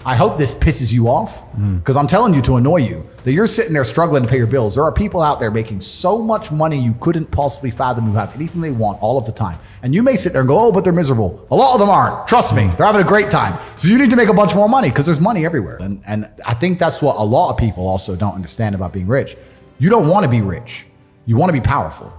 I hope this pisses you off because I'm telling you to annoy you that you're sitting there struggling to pay your bills. There are people out there making so much money you couldn't possibly fathom who have anything they want all of the time. And you may sit there and go, oh, but they're miserable. A lot of them aren't. Trust me, they're having a great time. So you need to make a bunch more money because there's money everywhere. And I think that's what a lot of people also don't understand about being rich. You don't want to be rich. You want to be powerful.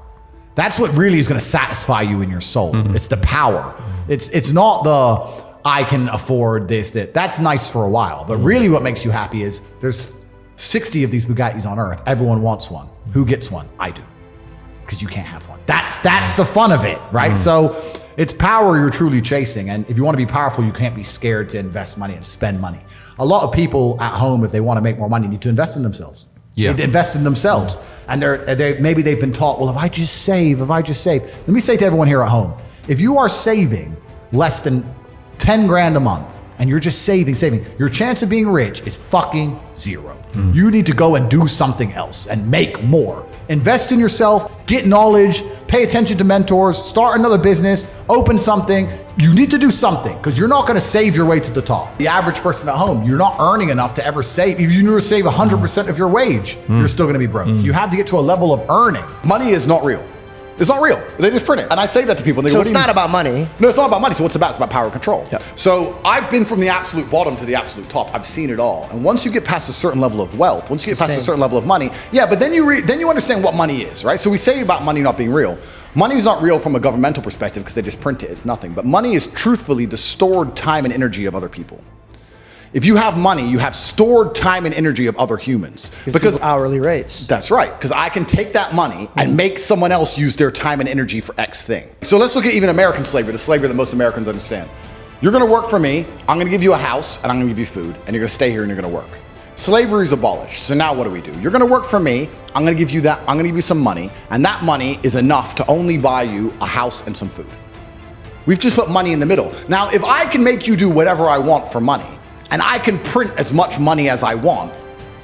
That's what really is going to satisfy you in your soul. It's the power. It's not the I can afford this, that. That's nice for a while. But really what makes you happy is there's 60 of these Bugattis on earth. Everyone wants one. Who gets one? I do. Because you can't have one. That's the fun of it, right? So it's power you're truly chasing. And if you want to be powerful, you can't be scared to invest money and spend money. A lot of people at home, if they want to make more money, need to invest in themselves. Yeah. They invest in themselves. And maybe they've been taught, well, if I just save. Let me say to everyone here at home, if you are saving less than 10 grand a month and you're just saving, your chance of being rich is fucking zero. You need to go and do something else and make more. Invest in yourself, get knowledge, pay attention to mentors, start another business, open something. You need to do something because you're not going to save your way to the top. The average person at home, you're not earning enough to ever save. If you need to save 100% of your wage, you're still going to be broke. You have to get to a level of earning. Money is not real. It's not real. They just print it. And I say that to people. And they so go, it's not about money. No, it's not about money. So what's it about? It's about power and control. Yep. So I've been from the absolute bottom to the absolute top. I've seen it all. And once you get past a certain level of wealth, once you get past a certain level of money, but then you understand what money is, right? So we say about money not being real. Money is not real from a governmental perspective because they just print it. It's nothing. But money is truthfully the stored time and energy of other people. If you have money, you have stored time and energy of other humans. Because hourly rates. That's right. Because I can take that money and make someone else use their time and energy for X thing. So let's look at even American slavery, the slavery that most Americans understand. You're going to work for me. I'm going to give you a house and I'm going to give you food and you're going to stay here and you're going to work. Slavery is abolished. So now what do? You're going to work for me. I'm going to give you that. I'm going to give you some money. And that money is enough to only buy you a house and some food. We've just put money in the middle. Now, if I can make you do whatever I want for money, and I can print as much money as I want,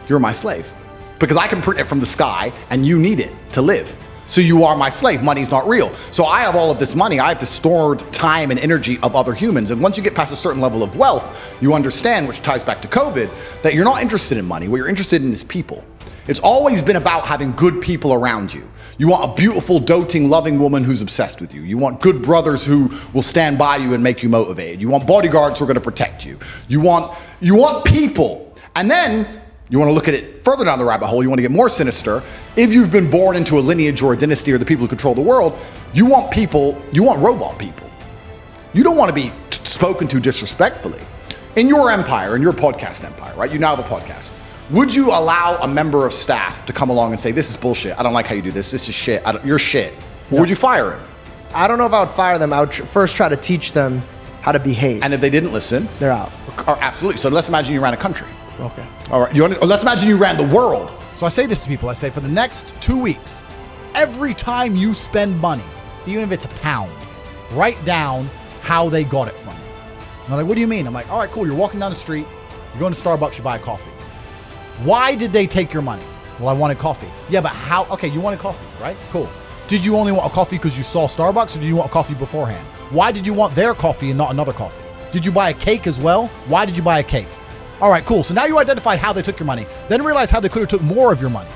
you're my slave. Because I can print it from the sky and you need it to live. So you are my slave. Money's not real. So I have all of this money. I have the stored time and energy of other humans. And once you get past a certain level of wealth, you understand, which ties back to COVID, that you're not interested in money. What you're interested in is people. It's always been about having good people around you. You want a beautiful, doting, loving woman who's obsessed with you. You want good brothers who will stand by you and make you motivated. You want bodyguards who are going to protect you. You want people. And then you want to look at it further down the rabbit hole. You want to get more sinister. If you've been born into a lineage or a dynasty or the people who control the world, you want people, you want robot people. You don't want to be spoken to disrespectfully. In your empire, in your podcast empire, right? You now have a podcast. Would you allow a member of staff to come along and say, this is bullshit, I don't like how you do this, this is shit, you're shit? Or would you fire him? I don't know if I would fire them. I would first try to teach them how to behave. And if they didn't listen? They're out. Absolutely. So let's imagine you ran a country. Okay. All right. Let's imagine you ran the world. So I say this to people. I say, for the next 2 weeks, every time you spend money, even if it's a pound, write down how they got it from you. And they're like, what do you mean? I'm like, all right, cool. You're walking down the street. You're going to Starbucks. You buy a coffee. Why did they take your money? Well, I wanted coffee. Yeah, but how? Okay, you wanted coffee, right? Cool. Did you only want a coffee because you saw Starbucks, or did you want a coffee beforehand? Why did you want their coffee and not another coffee? Did you buy a cake as well? Why did you buy a cake? All right, cool. So now you identified how they took your money. Then realize how they could have took more of your money.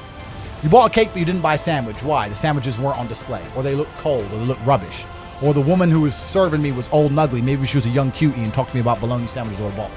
You bought a cake, but you didn't buy a sandwich. Why? The sandwiches weren't on display, or they looked cold, or they looked rubbish. Or the woman who was serving me was old and ugly. Maybe she was a young cutie and talked to me about bologna sandwiches or a ball.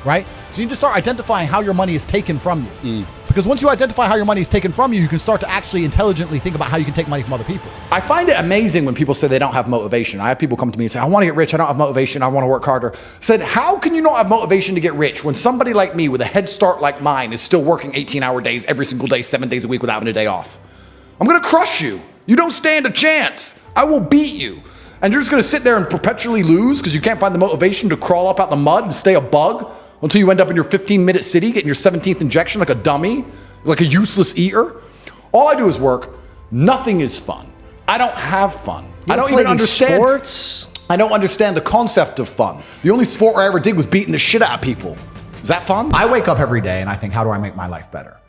Right? So you need to start identifying how your money is taken from you. Because once you identify how your money is taken from you, you can start to actually intelligently think about how you can take money from other people. I find it amazing when people say they don't have motivation. I have people come to me and say, I want to get rich. I don't have motivation. I want to work harder. I said, how can you not have motivation to get rich when somebody like me with a head start like mine is still working 18-hour days every single day, 7 days a week without having a day off? I'm going to crush you. You don't stand a chance. I will beat you. And you're just going to sit there and perpetually lose because you can't find the motivation to crawl up out the mud and stay a bug until you end up in your 15-minute city getting your 17th injection like a dummy, like a useless eater. All I do is work. Nothing is fun. I don't have fun. I don't even understand sports. I don't understand the concept of fun. The only sport I ever did was beating the shit out of people. Is that fun? I wake up every day and I think, how do I make my life better?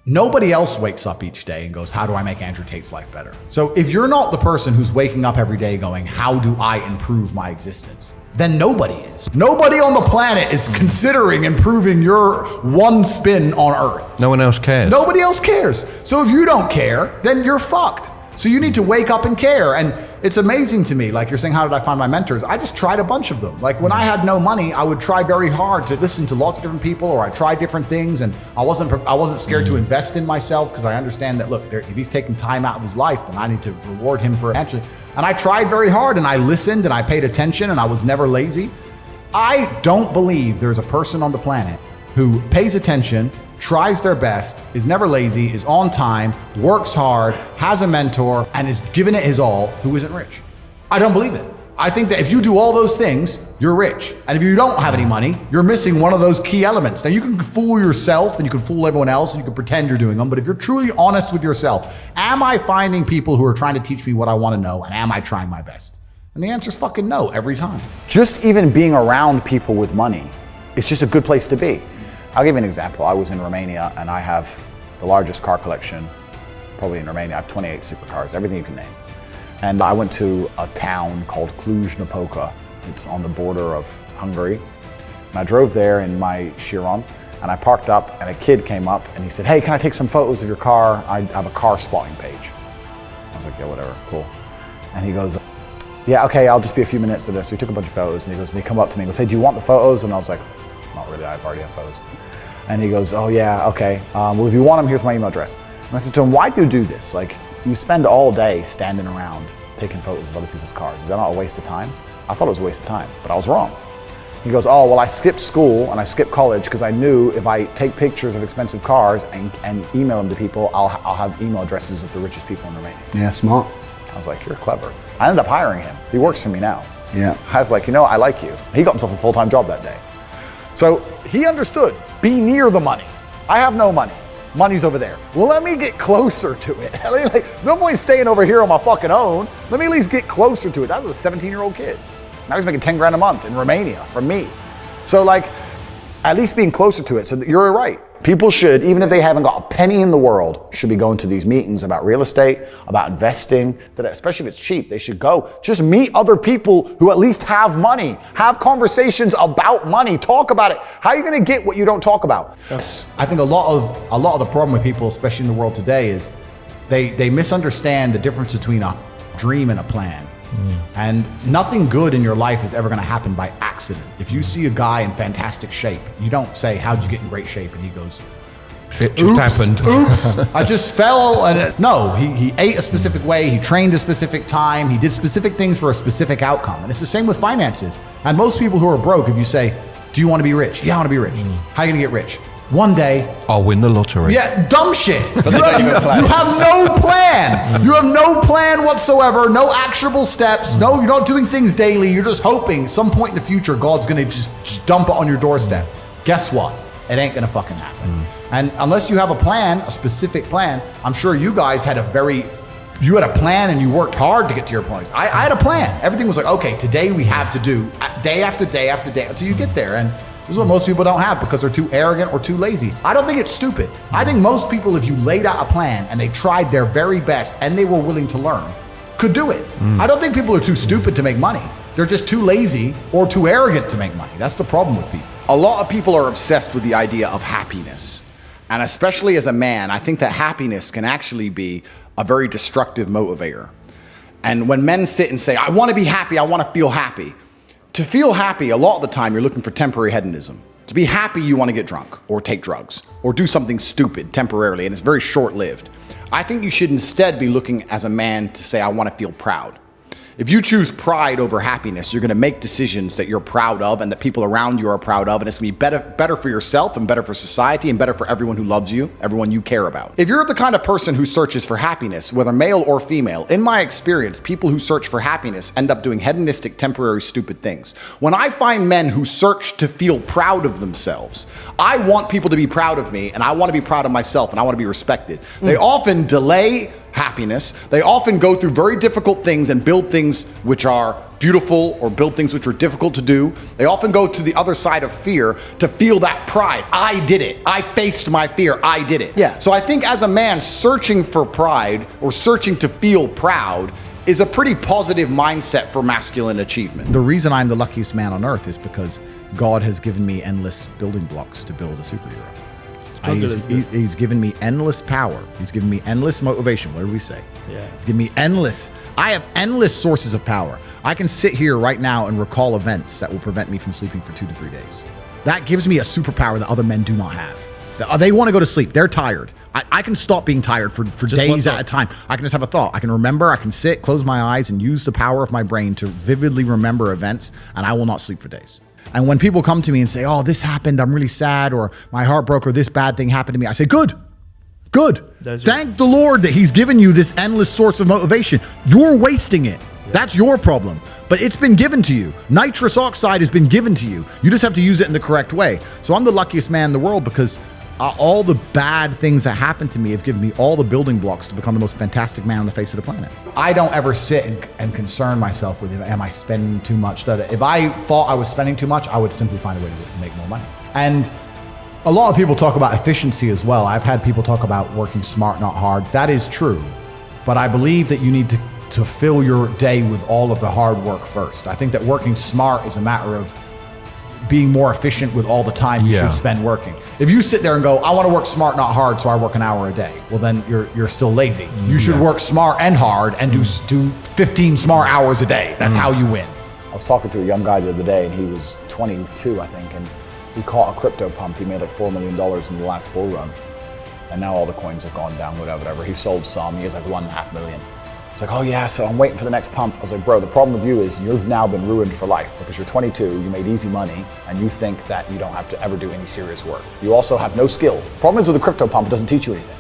Nobody else wakes up each day and goes, how do I make Andrew Tate's life better? So if you're not the person who's waking up every day going, how do I improve my existence? then nobody is. Nobody on the planet is considering improving your one spin on Earth. No one else cares. Nobody else cares. So if you don't care, then you're fucked. So you need to wake up and care. And it's amazing to me, like you're saying, how did I find my mentors? I just tried a bunch of them. Like when I had no money, I would try very hard to listen to lots of different people, or I tried different things, and I wasn't scared to invest in myself, because I understand that, look, if he's taking time out of his life, then I need to reward him for it financially. And I tried very hard, and I listened, and I paid attention, and I was never lazy. I don't believe there's a person on the planet who pays attention, tries their best, is never lazy, is on time, works hard, has a mentor, and is giving it his all, who isn't rich. I don't believe it. I think that if you do all those things, you're rich. And if you don't have any money, you're missing one of those key elements. Now you can fool yourself and you can fool everyone else and you can pretend you're doing them, but if you're truly honest with yourself, am I finding people who are trying to teach me what I want to know, and am I trying my best? And the answer is fucking no every time. Just even being around people with money, it's just a good place to be. I'll give you an example. I was in Romania and I have the largest car collection probably in Romania. I have 28 supercars, everything you can name. And I went to a town called Cluj-Napoca. It's on the border of Hungary. And I drove there in my Chiron and I parked up, and a kid came up and he said, "Hey, can I take some photos of your car? I have a car spotting page." I was like, "Yeah, whatever, cool." And he goes, "Yeah, okay, I'll just be a few minutes to this." So he took a bunch of photos and he come up to me and goes, "Hey, do you want the photos?" And I was like, "Not really, I've already have photos." And he goes, "Oh yeah, okay. Well, if you want them, here's my email address." And I said to him, "Why do you do this? Like, you spend all day standing around taking photos of other people's cars. Is that not a waste of time?" I thought it was a waste of time, but I was wrong. He goes, "Oh, well, I skipped school and I skipped college because I knew if I take pictures of expensive cars and email them to people, I'll have email addresses of the richest people in Romania." Yeah, smart. I was like, "You're clever." I ended up hiring him. He works for me now. Yeah. I was like, "I like you." He got himself a full-time job that day. So he understood, be near the money. I have no money. Money's over there. Well, let me get closer to it. Like, no point staying over here on my fucking own. Let me at least get closer to it. That was a 17-year-old kid. Now he's making 10 grand a month in Romania from me. So like, at least being closer to it. So you're right. People should, even if they haven't got a penny in the world, should be going to these meetings about real estate, about investing, that especially if it's cheap, they should go. Just meet other people who at least have money. Have conversations about money. Talk about it. How are you going to get what you don't talk about? Yes. I think a lot of the problem with people, especially in the world today, is they misunderstand the difference between a dream and a plan. And nothing good in your life is ever going to happen by accident. If you see a guy in fantastic shape, you don't say, "How'd you get in great shape?" And he goes, It just happened. "Oops, I just fell." And no, he ate a specific way, he trained a specific time, he did specific things for a specific outcome. And it's the same with finances. And most people who are broke, if you say, "Do you want to be rich?" "Yeah, I want to be rich." "How are you going to get rich?" "One day I'll win the lottery. Yeah, dumb shit. You have no plan. You have no plan whatsoever, no actionable steps. No, you're not doing things daily. You're just hoping some point in the future God's gonna just dump it on your doorstep. Guess what? It ain't gonna fucking happen. And unless you have a plan, a specific plan, I'm sure you guys had you had a plan and you worked hard to get to your points. I had a plan. Everything was like, okay, today we have to do day after day after day until you get there. And this is what most people don't have because they're too arrogant or too lazy. I don't think it's stupid. I think most people, if you laid out a plan and they tried their very best and they were willing to learn, could do it. I don't think people are too stupid to make money. They're just too lazy or too arrogant to make money. That's the problem with people. A lot of people are obsessed with the idea of happiness. And especially as a man, I think that happiness can actually be a very destructive motivator. And when men sit and say, "I want to be happy, I want to feel happy." To feel happy, a lot of the time, you're looking for temporary hedonism. To be happy, you want to get drunk or take drugs or do something stupid temporarily, and it's very short-lived. I think you should instead be looking as a man to say, "I want to feel proud." If you choose pride over happiness, you're going to make decisions that you're proud of and that people around you are proud of, and it's going to be better for yourself and better for society and better for everyone who loves you, everyone you care about. If you're the kind of person who searches for happiness, whether male or female, in my experience, people who search for happiness end up doing hedonistic, temporary, stupid things. When I find men who search to feel proud of themselves, I want people to be proud of me, and I want to be proud of myself, and I want to be respected. They often delay happiness. They often go through very difficult things and build things which are beautiful or build things which are difficult to do. They often go to the other side of fear to feel that pride. I did it. I faced my fear. I did it. Yeah. So I think as a man searching for pride or searching to feel proud is a pretty positive mindset for masculine achievement. The reason I'm the luckiest man on earth is because God has given me endless building blocks to build a superhero. He's given me endless power. He's given me endless motivation. What do we say? Yeah. He's given me endless. I have endless sources of power. I can sit here right now and recall events that will prevent me from sleeping for 2 to 3 days. That gives me a superpower that other men do not have. They want to go to sleep. They're tired. I can stop being tired for days at a time. I can just have a thought. I can remember. I can sit, close my eyes, and use the power of my brain to vividly remember events, and I will not sleep for days. And when people come to me and say, oh, this happened, I'm really sad, or my heart broke, or this bad thing happened to me, I say, good. Thank the Lord that he's given you this endless source of motivation. You're wasting it. Yeah. That's your problem. But it's been given to you. Nitrous oxide has been given to you. You just have to use it in the correct way. So I'm the luckiest man in the world because all the bad things that happened to me have given me all the building blocks to become the most fantastic man on the face of the planet. I don't ever sit and concern myself with, am I spending too much? If I thought I was spending too much, I would simply find a way to make more money. And a lot of people talk about efficiency as well. I've had people talk about working smart, not hard. That is true. But I believe that you need to fill your day with all of the hard work first. I think that working smart is a matter of being more efficient with all the time you should spend working. If you sit there and go, I want to work smart, not hard, so I work an hour a day, well then you're still lazy. You should work smart and hard and do 15 smart hours a day. That's how you win. I was talking to a young guy the other day, and he was 22, I think, and he caught a crypto pump. He made like $4 million in the last bull run, and now all the coins have gone down, whatever. He sold some. He has like 1.5 million. It's like, oh yeah, so I'm waiting for the next pump. I was like, bro, the problem with you is you've now been ruined for life because you're 22, you made easy money, and you think that you don't have to ever do any serious work. You also have no skill. Problem is with the crypto pump, it doesn't teach you anything.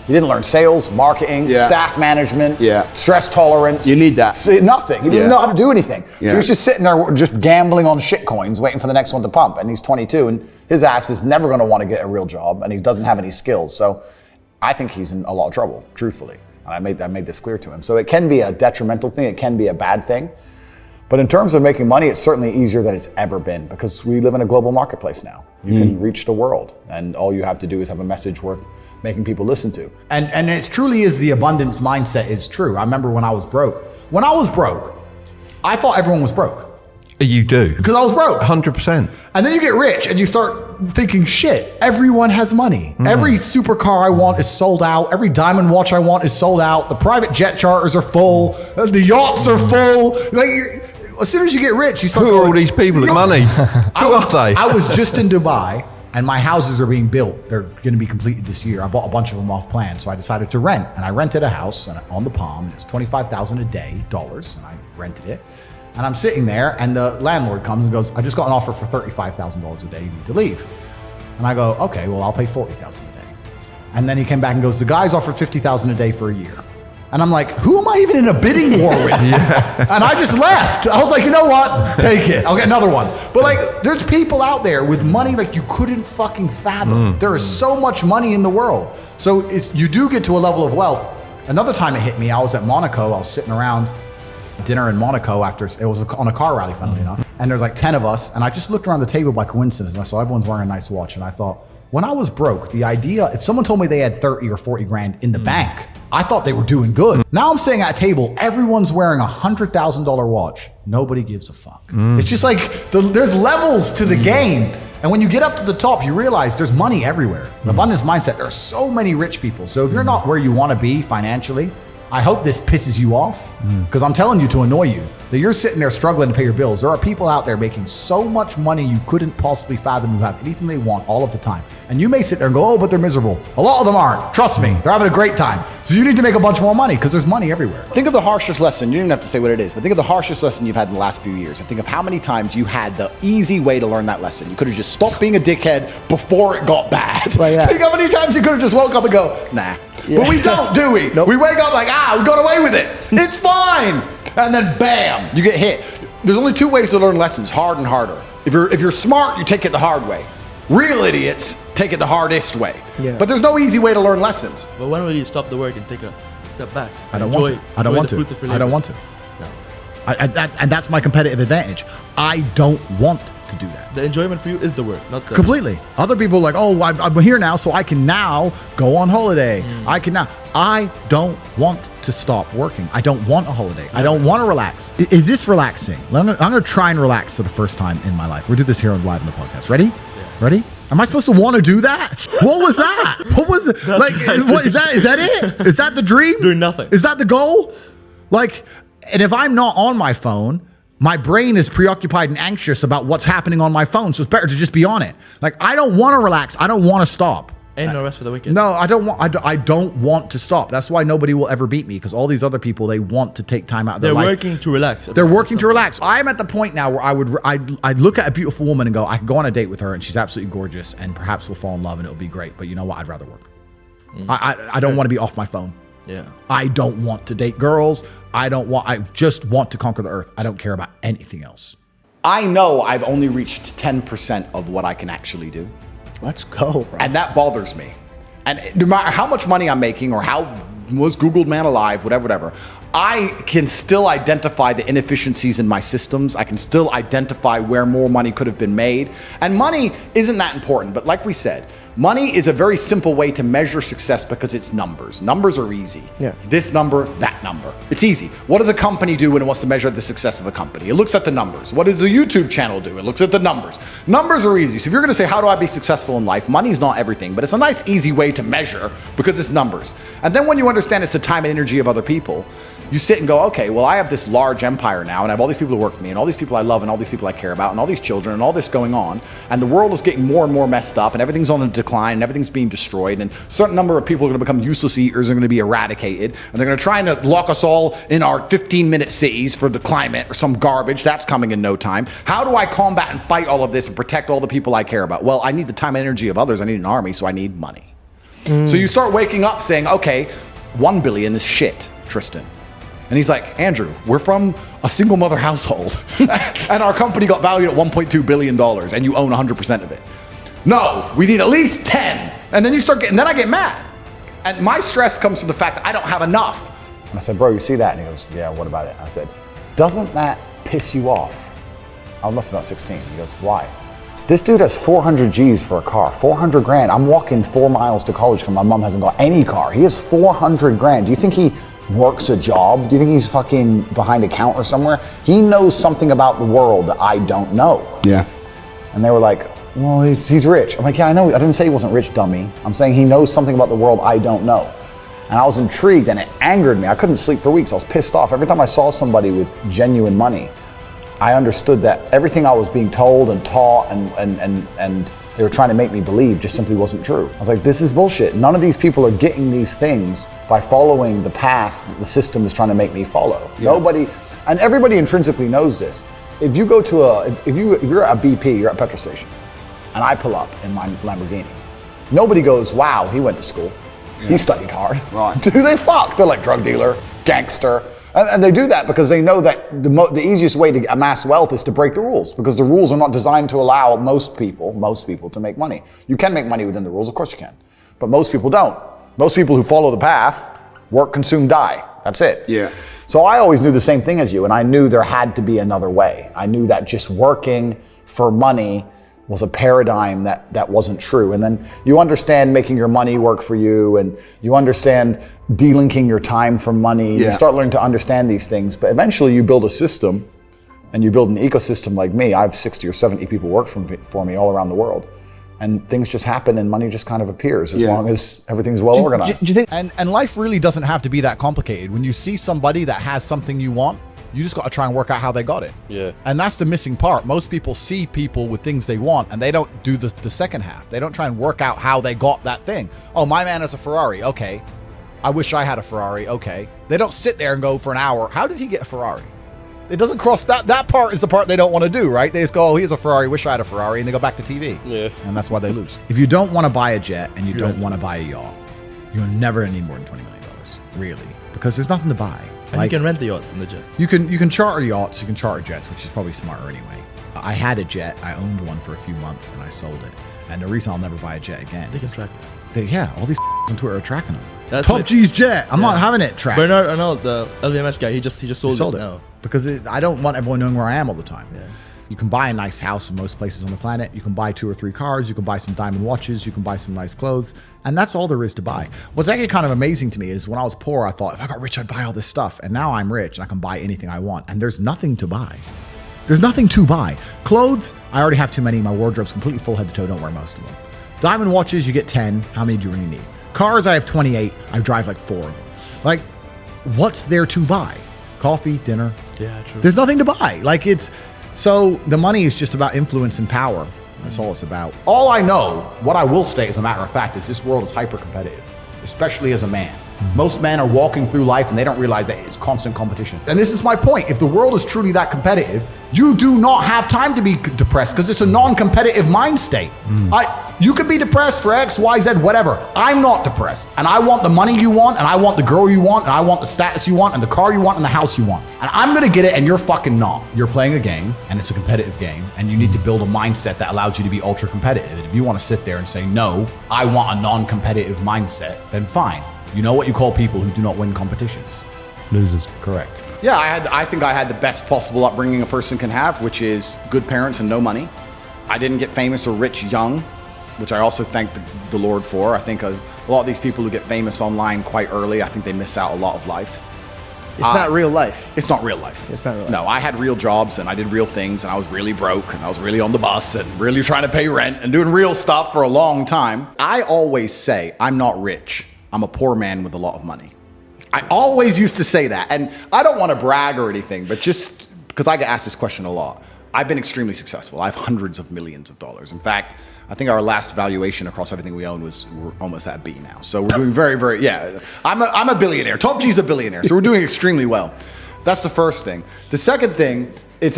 You didn't learn sales, marketing, staff management, stress tolerance. You need that. Nothing. He doesn't know how to do anything. So he's just sitting there just gambling on shit coins, waiting for the next one to pump. And he's 22, and his ass is never going to want to get a real job, and he doesn't have any skills. So I think he's in a lot of trouble, truthfully. And I made this clear to him. So it can be a detrimental thing. It can be a bad thing. But in terms of making money, it's certainly easier than it's ever been because we live in a global marketplace now. You can reach the world, and all you have to do is have a message worth making people listen to. And it truly is the abundance mindset is true. I remember when I was broke. When I was broke, I thought everyone was broke. You do. Because I was broke. 100%. And then you get rich and you start thinking, shit, everyone has money. Every supercar I want is sold out. Every diamond watch I want is sold out. The private jet charters are full. The yachts are full. Like, as soon as you get rich, you start Who are all these people with money? Who are they? I was just in Dubai and my houses are being built. They're going to be completed this year. I bought a bunch of them off plan. So I decided to rent. And I rented a house on the Palm. It was $25,000 a day, dollars. And I rented it. And I'm sitting there, and the landlord comes and goes, I just got an offer for $35,000 a day. You need to leave. And I go, okay, well, I'll pay $40,000 a day. And then he came back and goes, the guy's offered $50,000 a day for a year. And I'm like, who am I even in a bidding war with? And I just left. I was like, you know what? Take it. I'll get another one. But like, there's people out there with money like you couldn't fucking fathom. There is so much money in the world. So you do get to a level of wealth. Another time it hit me, I was at Monaco. I was sitting around dinner in Monaco after it was on a car rally, funnily enough. And there's like 10 of us. And I just looked around the table by coincidence and I saw everyone's wearing a nice watch. And I thought, when I was broke, the idea, if someone told me they had 30 or 40 grand in the bank, I thought they were doing good. Now I'm sitting at a table, everyone's wearing a $100,000 watch. Nobody gives a fuck. It's just like, there's levels to the game. And when you get up to the top, you realize there's money everywhere. The abundance mindset, there are so many rich people. So if you're not where you want to be financially, I hope this pisses you off, because I'm telling you to annoy you, that you're sitting there struggling to pay your bills. There are people out there making so much money you couldn't possibly fathom who have anything they want all of the time. And you may sit there and go, oh, but they're miserable. A lot of them aren't. Trust me, they're having a great time. So you need to make a bunch more money because there's money everywhere. Think of the harshest lesson. You don't even have to say what it is, but think of the harshest lesson you've had in the last few years. And think of how many times you had the easy way to learn that lesson. You could have just stopped being a dickhead before it got bad. Well, yeah. Think how many times you could have just woke up and go, nah. Yeah. But we don't, do we? Nope. We wake up like, we got away with it. It's fine. And then bam, you get hit. There's only two ways to learn lessons, hard and harder. If you're smart, you take it the hard way. Real idiots take it the hardest way. Yeah. But there's no easy way to learn lessons. But when will you stop the work and take a step back? I don't want to. I don't want to. I don't want to. No. And that's my competitive advantage. I don't want to do that. The enjoyment for you is the work, not the... Completely. Other people are like, oh, I'm here now, so I can now go on holiday. I don't want to stop working. I don't want a holiday. I don't want to relax. Is this relaxing? I'm going to try and relax for the first time in my life. We'll do this here live on the podcast. Ready? Yeah. Ready? Am I supposed to want to do that? What was that? What was it? Like, what is that? Is that it? Is that the dream? Doing nothing. Is that the goal? Like, and if I'm not on my phone, my brain is preoccupied and anxious about what's happening on my phone. So it's better to just be on it. Like, I don't want to relax. I don't want to stop. Ain't no rest for the wicked. No, I don't want. I don't want to stop. That's why nobody will ever beat me, because all these other people, they want to take time out of their life. They're working to relax. They're working to relax. I'm at the point now where I'd look at a beautiful woman and go, I could go on a date with her and she's absolutely gorgeous and perhaps we'll fall in love and it'll be great. But you know what? I'd rather work. I don't want to be off my phone. Yeah. I don't want to date girls. I just want to conquer the earth. I don't care about anything else. I know I've only reached 10% of what I can actually do. Let's go, bro. And that bothers me. And no matter how much money I'm making or how most Googled man alive, whatever, I can still identify the inefficiencies in my systems. I can still identify where more money could have been made. And money isn't that important, but like we said, money is a very simple way to measure success because it's numbers. Numbers are easy. Yeah. This number, that number. It's easy. What does a company do when it wants to measure the success of a company? It looks at the numbers. What does a YouTube channel do? It looks at the numbers. Numbers are easy. So if you're going to say, how do I be successful in life? Money's not everything, but it's a nice, easy way to measure because it's numbers. And then when you understand it's the time and energy of other people, you sit and go, okay, well, I have this large empire now, and I have all these people who work for me, and all these people I love, and all these people I care about, and all these children, and all this going on, and the world is getting more and more messed up, and everything's on a decline, and everything's being destroyed, and a certain number of people are going to become useless eaters, are going to be eradicated, and they're going to try and lock us all in our 15-minute cities for the climate or some garbage. That's coming in no time. How do I combat and fight all of this and protect all the people I care about? Well, I need the time and energy of others. I need an army, so I need money. So you start waking up saying, okay, 1 billion is shit, Tristan. And he's like, Andrew, we're from a single mother household and our company got valued at $1.2 billion and you own 100% of it. No, we need at least 10. And then you start getting, then I get mad. And my stress comes from the fact that I don't have enough. And I said, bro, you see that? And he goes, yeah, what about it? I said, doesn't that piss you off? I must have been about 16. He goes, why? I said, this dude has 400 G's for a car, 400 grand. I'm walking 4 miles to college because my mom hasn't got any car. He has 400 grand. Do you think he works a job? Do you think he's fucking behind a counter somewhere? He knows something about the world that I don't know. Yeah. And they were like, well, he's rich. I'm like, yeah, I know. I didn't say he wasn't rich, dummy. I'm saying he knows something about the world I don't know. And I was intrigued and it angered me. I couldn't sleep for weeks. I was pissed off. Every time I saw somebody with genuine money, I understood that everything I was being told and taught and they were trying to make me believe just simply wasn't true. I was like, this is bullshit. None of these people are getting these things by following the path that the system is trying to make me follow. Yeah. Nobody, and everybody intrinsically knows this. If you go to if you're at a BP, you're at a petrol station, and I pull up in my Lamborghini, nobody goes, wow, he went to school. Yeah. He studied hard. Right. Do they fuck? They're like drug dealer, gangster. And they do that because they know that the easiest way to amass wealth is to break the rules, because the rules are not designed to allow most people to make money. You can make money within the rules, of course you can, but most people don't. Most people who follow the path work, consume, die. That's it. Yeah. So I always knew the same thing as you, and I knew there had to be another way. I knew that just working for money was a paradigm that wasn't true. And then you understand making your money work for you, and you understand delinking your time from money. Yeah. You start learning to understand these things, but eventually you build a system and you build an ecosystem like me. I have 60 or 70 people work for me all around the world. And things just happen and money just kind of appears as long as everything's well organized. Do you think, and life really doesn't have to be that complicated. When you see somebody that has something you want, you just got to try and work out how they got it. Yeah. And that's the missing part. Most people see people with things they want and they don't do the second half. They don't try and work out how they got that thing. Oh, my man has a Ferrari. Okay. I wish I had a Ferrari. Okay. They don't sit there and go for an hour, how did he get a Ferrari? It doesn't cross, that part is the part they don't want to do, right? They just go, oh, he has a Ferrari, wish I had a Ferrari, and they go back to TV. Yeah. And that's why they lose. If you don't want to buy a jet and you don't want to buy a yacht, you're never going to need more than $20 million, really, because there's nothing to buy. And you can rent the yachts and the jets. You can charter yachts, you can charter jets, which is probably smarter anyway. I had a jet, I owned one for a few months, and I sold it. And the reason I'll never buy a jet again. They can track it. Yeah, all these on Twitter are tracking them. That's Top what- G's jet. I'm not having it tracked. Bernard Arnault, the LVMH guy, he just sold it now. Because I don't want everyone knowing where I am all the time. Yeah. You can buy a nice house in most places on the planet. You can buy 2 or 3 cars. You can buy some diamond watches. You can buy some nice clothes. And that's all there is to buy. What's actually kind of amazing to me is when I was poor, I thought if I got rich, I'd buy all this stuff. And now I'm rich and I can buy anything I want. And there's nothing to buy. There's nothing to buy. Clothes, I already have too many. My wardrobe's completely full head to toe. Don't wear most of them. Diamond watches, you get 10. How many do you really need? Cars, I have 28. I drive like 4 of them. Like, what's there to buy? Coffee, dinner. Yeah, true. There's nothing to buy. Like so the money is just about influence and power. That's all it's about. All I know, what I will state as a matter of fact, is this world is hyper competitive, especially as a man. Most men are walking through life and they don't realize that it's constant competition. And this is my point. If the world is truly that competitive, you do not have time to be depressed because it's a non-competitive mind state. You could be depressed for X, Y, Z, whatever. I'm not depressed. And I want the money you want, and I want the girl you want, and I want the status you want, and the car you want, and the house you want. And I'm gonna get it, and you're fucking not. You're playing a game, and it's a competitive game, and you need to build a mindset that allows you to be ultra competitive. And if you wanna sit there and say, no, I want a non-competitive mindset, then fine. You know what you call people who do not win competitions? Losers. Correct. Yeah, I think I had the best possible upbringing a person can have, which is good parents and no money. I didn't get famous or rich young, which I also thank the Lord for. I think a lot of these people who get famous online quite early, I think they miss out a lot of life. It's not real life. It's not real life. It's not real life. No, I had real jobs and I did real things and I was really broke and I was really on the bus and really trying to pay rent and doing real stuff for a long time. I always say I'm not rich. I'm a poor man with a lot of money. I always used to say that. And I don't want to brag or anything, but just because I get asked this question a lot. I've been extremely successful. I have hundreds of millions of dollars. In fact, I think our last valuation across everything we own we're almost at B now. So we're doing very, very, yeah. I'm a billionaire. Top G's a billionaire. So we're doing extremely well. That's the first thing. The second thing, it's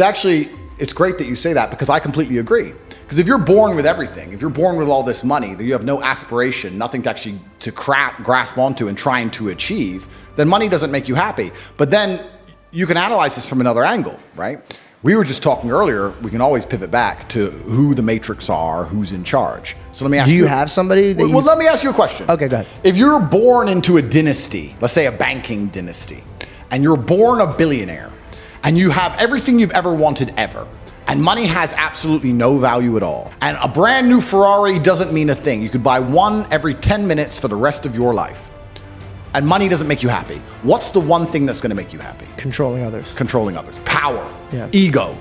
great that you say that because I completely agree. Because if you're born with everything, if you're born with all this money, that you have no aspiration, nothing to actually grasp onto and trying to achieve, then money doesn't make you happy. But then you can analyze this from another angle, right? We were just talking earlier, we can always pivot back to who the matrix are, who's in charge. So let me ask you. Do you have somebody that Well, let me ask you a question. Okay, go ahead. If you're born into a dynasty, let's say a banking dynasty, and you're born a billionaire, and you have everything you've ever wanted ever, and money has absolutely no value at all, and a brand new Ferrari doesn't mean a thing. You could buy one every 10 minutes for the rest of your life. And money doesn't make you happy. What's the one thing that's going to make you happy? Controlling others. Controlling others. Power. Yeah. Ego.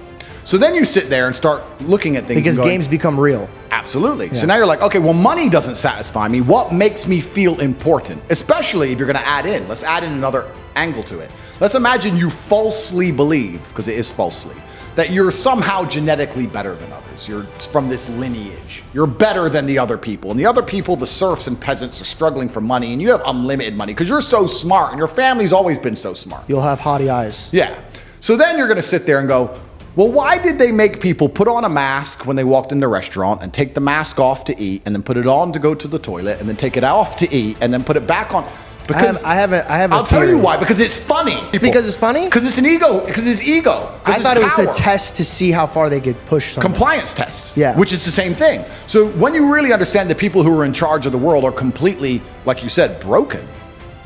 So then you sit there and start looking at things. Because and going, games become real. Absolutely. Yeah. So now you're like, okay, well, money doesn't satisfy me. What makes me feel important? Especially if you're going to add in. Let's add in another angle to it. Let's imagine you falsely believe, because it is falsely, that you're somehow genetically better than others. You're from this lineage. You're better than the other people. And the other people, the serfs and peasants, are struggling for money, and you have unlimited money because you're so smart and your family's always been so smart. You'll have haughty eyes. Yeah. So then you're going to sit there and go, well, why did they make people put on a mask when they walked in the restaurant and take the mask off to eat and then put it on to go to the toilet and then take it off to eat and then put it back on? Because I have a I'll tell theory. you why. Because it's funny. Because it's funny? Because it's an ego. Because it's ego. I thought it was power. the test to see how far they could push something. Compliance tests. Yeah. Which is the same thing. So when you really understand that people who are in charge of the world are completely, like you said, broken.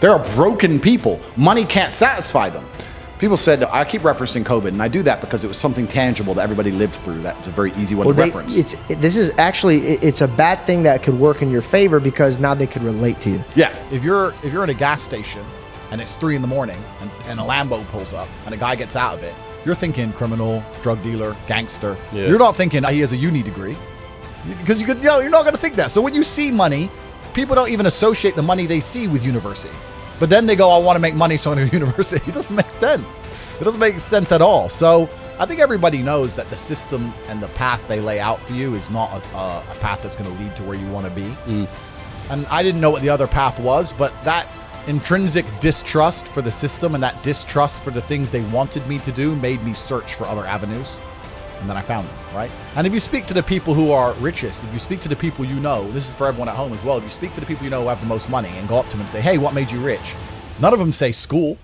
There are broken people. Money can't satisfy them. People said, I keep referencing COVID, and I do that because it was something tangible that everybody lived through. That's a very easy one to reference. This is actually, it's a bad thing that could work in your favor because now they could relate to you. Yeah. If you're in a gas station and it's 3 a.m. and a Lambo pulls up and a guy gets out of it, you're thinking criminal, drug dealer, gangster. Yeah. You're not thinking he has a uni degree, because you're not going to think that. So when you see money, people don't even associate the money they see with university. But then they go, I want to make money, so I'm going to university. It doesn't make sense. It doesn't make sense at all. So I think everybody knows that the system and the path they lay out for you is not a path that's going to lead to where you want to be. And I didn't know what the other path was, but that intrinsic distrust for the system and that distrust for the things they wanted me to do made me search for other avenues. And then I found them, right? And if you speak to the people who are richest, if you speak to the people you know, this is for everyone at home as well, if you speak to the people you know who have the most money and go up to them and say, hey, what made you rich? None of them say school.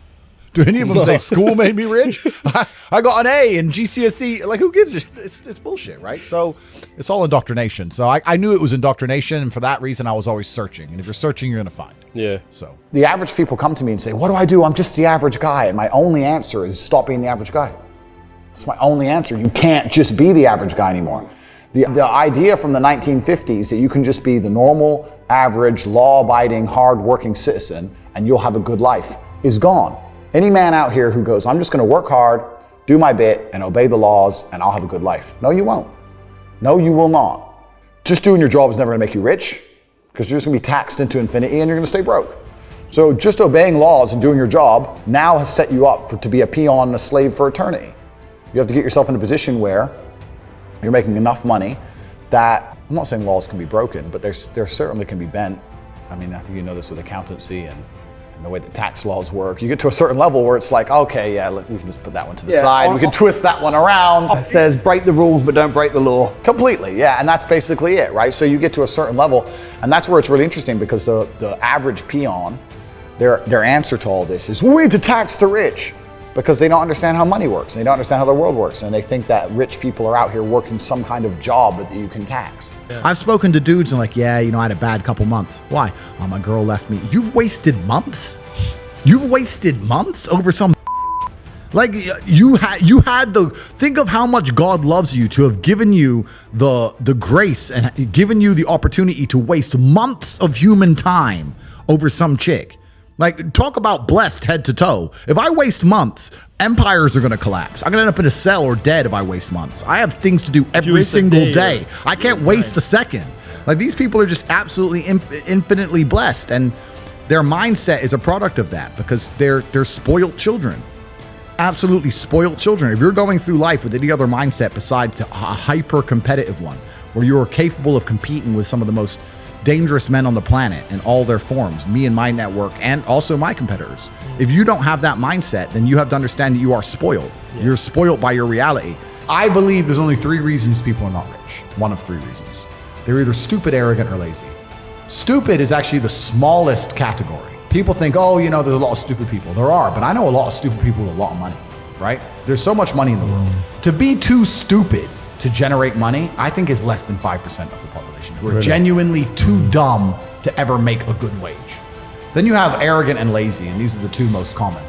Do any of them say school made me rich? I got an A in GCSE. Like, who gives a shit? It's bullshit, right? So it's all indoctrination. So I knew it was indoctrination, and for that reason, I was always searching. And if you're searching, you're going to find. Yeah. So The average people come to me and say, what do? I'm just the average guy. And my only answer is stop being the average guy. It's my only answer. You can't just be the average guy anymore. The idea from the 1950s that you can just be the normal, average, law-abiding, hard-working citizen and you'll have a good life is gone. Any man out here who goes, I'm just going to work hard, do my bit, and obey the laws, and I'll have a good life. No, you won't. No, you will not. Just doing your job is never going to make you rich because you're just going to be taxed into infinity and you're going to stay broke. So just obeying laws and doing your job now has set you up to be a peon and a slave for eternity. You have to get yourself in a position where you're making enough money that, I'm not saying laws can be broken, but there certainly can be bent. I mean, I think you know this with accountancy and the way that tax laws work. You get to a certain level where it's like, okay, yeah, we can just put that one to the side. We can twist that one around. It says break the rules, but don't break the law. Completely, yeah, and that's basically it, right? So you get to a certain level, and that's where it's really interesting because the average peon, their answer to all this is, we need to tax the rich. Because they don't understand how money works, and they don't understand how the world works, and they think that rich people are out here working some kind of job that you can tax. I've spoken to dudes and like, yeah, I had a bad couple months. Why? Oh, my girl left me. You've wasted months? You've wasted months over some like you had think of how much God loves you to have given you the grace and given you the opportunity to waste months of human time over some chick. Like, talk about blessed head to toe. If I waste months, empires are going to collapse. I'm going to end up in a cell or dead if I waste months. I have things to do every single day. I can't waste a second. Like, these people are just absolutely infinitely blessed. And their mindset is a product of that because they're spoiled children. Absolutely spoiled children. If you're going through life with any other mindset besides a hyper competitive one, where you're capable of competing with some of the most dangerous men on the planet in all their forms, me and my network, and also my competitors. If you don't have that mindset, then you have to understand that you are spoiled. You're spoiled by your reality. I believe there's only 3 reasons people are not rich. One of 3 reasons. They're either stupid, arrogant, or lazy. Stupid is actually the smallest category. People think, oh, there's a lot of stupid people. There are, but I know a lot of stupid people with a lot of money, right? There's so much money in the world. To be too stupid to generate money, I think is less than 5% of the population who are genuinely too dumb to ever make a good wage. Then you have arrogant and lazy, and these are the 2 most common.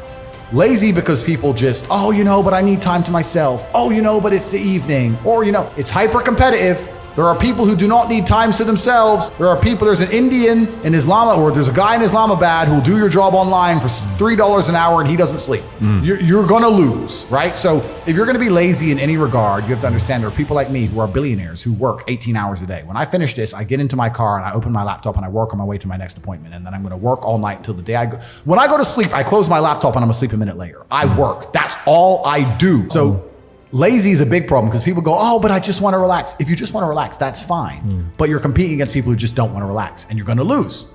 Lazy because people just, but I need time to myself. But it's the evening. Or, it's hyper competitive. There are people who do not need times to themselves. There's an Indian in Islamabad, or there's a guy in Islamabad who'll do your job online for $3 an hour and he doesn't sleep. You're gonna lose, right? So if you're gonna be lazy in any regard, you have to understand there are people like me who are billionaires who work 18 hours a day. When I finish this, I get into my car and I open my laptop and I work on my way to my next appointment. And then I'm gonna work all night until the day I go. When I go to sleep, I close my laptop and I'm asleep a minute later. I work, that's all I do. So lazy is a big problem because people go, but I just want to relax. If you just want to relax, that's fine. But you're competing against people who just don't want to relax and you're going to lose.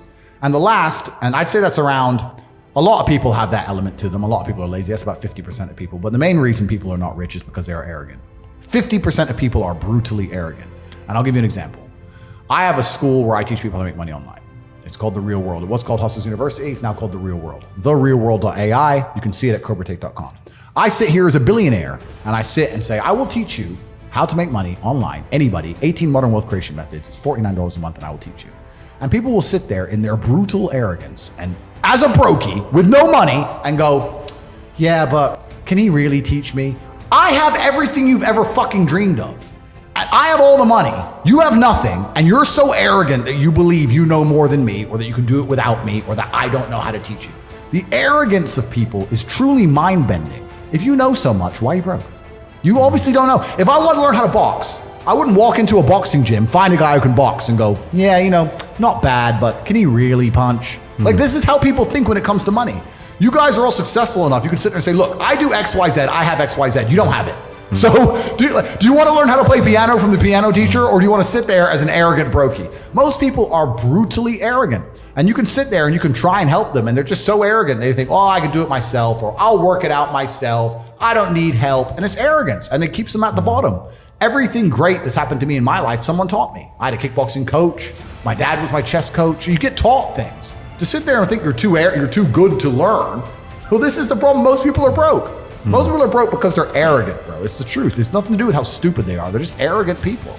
And the last, and I'd say that's around, a lot of people have that element to them. A lot of people are lazy. That's about 50% of people. But the main reason people are not rich is because they are arrogant. 50% of people are brutally arrogant. And I'll give you an example. I have a school where I teach people how to make money online. It's called The Real World. It was called Hustlers University. It's now called The Real World. TheRealWorld.ai. You can see it at cobratate.com. I sit here as a billionaire and I sit and say, I will teach you how to make money online. Anybody, 18 modern wealth creation methods. It's $49 a month and I will teach you. And people will sit there in their brutal arrogance and as a brokey with no money and go, yeah, but can he really teach me? I have everything you've ever fucking dreamed of. I have all the money. You have nothing. And you're so arrogant that you believe you know more than me or that you can do it without me or that I don't know how to teach you. The arrogance of people is truly mind-bending. If you know so much, why are you broke? You obviously don't know. If I wanted to learn how to box, I wouldn't walk into a boxing gym, find a guy who can box and go, yeah, not bad, but can he really punch? Like, this is how people think when it comes to money. You guys are all successful enough. You can sit there and say, look, I do X, Y, Z. I have X, Y, Z. You don't have it. So do you want to learn how to play piano from the piano teacher, or do you want to sit there as an arrogant brokey? Most people are brutally arrogant. And you can sit there and you can try and help them, and they're just so arrogant. They think, I can do it myself, or I'll work it out myself. I don't need help. And it's arrogance, and it keeps them at the bottom. Everything great that's happened to me in my life, someone taught me. I had a kickboxing coach. My dad was my chess coach. You get taught things. To sit there and think you're too good to learn, well, this is the problem. Most people are broke. Most people are broke because they're arrogant, bro. It's the truth. It's nothing to do with how stupid they are. They're just arrogant people.